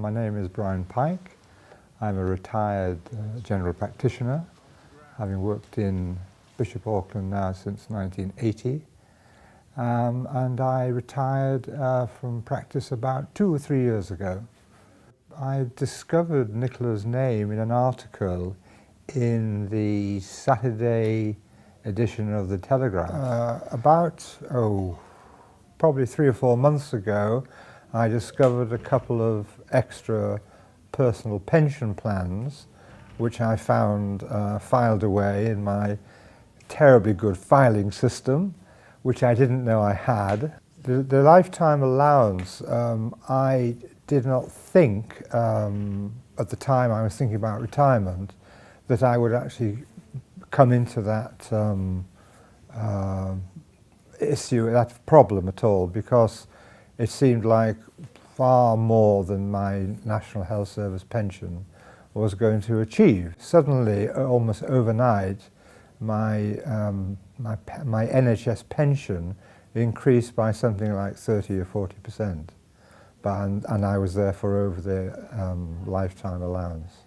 My name is Brian Pike. I'm a retired general practitioner, having worked in Bishop Auckland now since 1980. And I retired from practice about 2 or 3 years ago. I discovered Nicola's name in an article in the Saturday edition of the Telegraph. Probably 3 or 4 months ago, I discovered a couple of extra personal pension plans which I found filed away in my terribly good filing system, which I didn't know I had. The Lifetime Allowance, I did not think at the time I was thinking about retirement that I would actually come into that issue, that problem at all, because it seemed like far more than my National Health Service pension was going to achieve. Suddenly, almost overnight, my NHS pension increased by something like 30 or 40%, and I was therefore over the lifetime allowance.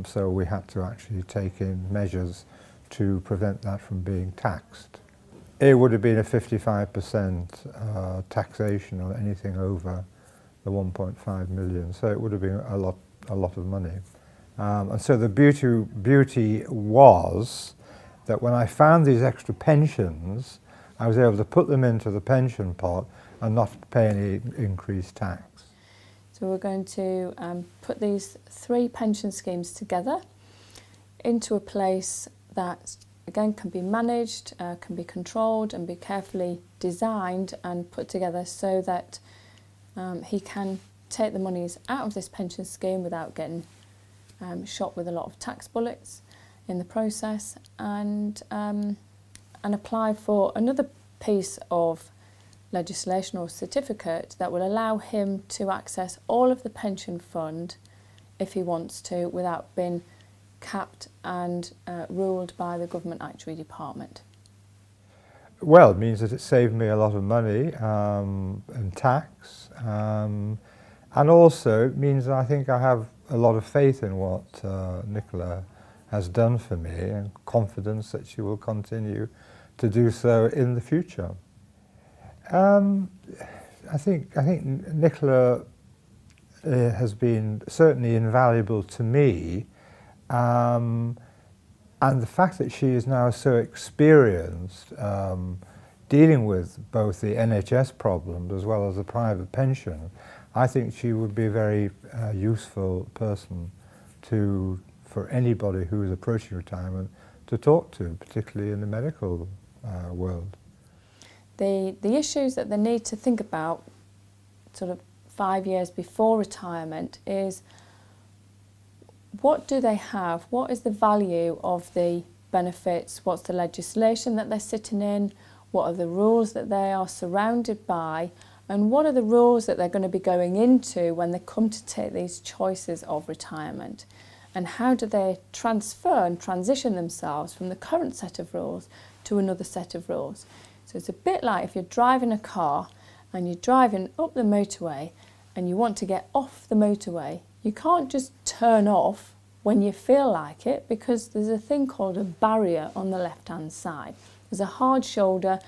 So we had to actually take in measures to prevent that from being taxed. It would have been a 55% taxation on anything over the 1.5 million, so it would have been a lot of money. And so the beauty was that when I found these extra pensions, I was able to put them into the pension pot and not pay any increased tax. So we're going to put these 3 pension schemes together into a place that again can be managed, can be controlled and be carefully designed and put together so that he can take the monies out of this pension scheme without getting shot with a lot of tax bullets in the process, and apply for another piece of legislation or certificate that will allow him to access all of the pension fund if he wants to without being capped and ruled by the Government Actuary Department. Well, it means that it saved me a lot of money in tax, and also it means that I think I have a lot of faith in what Nicola has done for me, and confidence that she will continue to do so in the future. I think Nicola has been certainly invaluable to me, and the fact that she is now so experienced dealing with both the NHS problems as well as the private pension, I think she would be a very useful person for anybody who is approaching retirement to talk to, particularly in the medical world. The issues that they need to think about sort of 5 years before retirement is, what do they have? What is the value of the benefits? What's the legislation that they're sitting in? What are the rules that they are surrounded by? And what are the rules that they're going to be going into when they come to take these choices of retirement? And how do they transfer and transition themselves from the current set of rules to another set of rules? So it's a bit like if you're driving a car and you're driving up the motorway and you want to get off the motorway, you can't just turn off when you feel like it, because there's a thing called a barrier on the left-hand side. There's a hard shoulder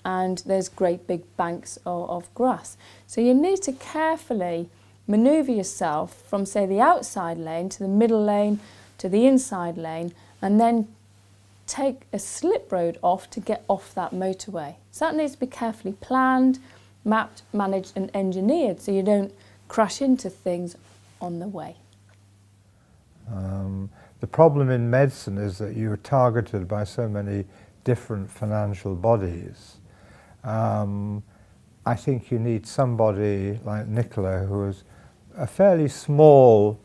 and there's great big banks of grass. So you need to carefully manoeuvre yourself from, say, the outside lane to the middle lane to the inside lane, and then take a slip road off to get off that motorway. So that needs to be carefully planned, mapped, managed and engineered so you don't crash into things on the way. The problem in medicine is that you're targeted by so many different financial bodies. I think you need somebody like Nicola, who is a fairly small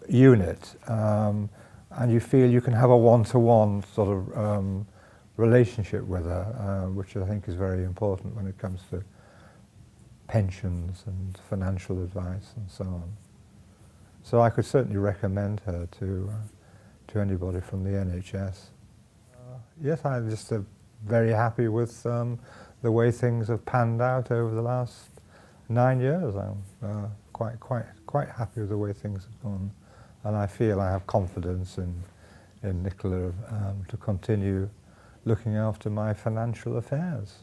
unit, and you feel you can have a one-to-one sort of relationship with her, which I think is very important when it comes to pensions and financial advice and so on. So I could certainly recommend her to anybody from the NHS. Yes, I'm just very happy with the way things have panned out over the last 9 years. quite happy with the way things have gone, and I feel I have confidence in Nicola to continue looking after my financial affairs.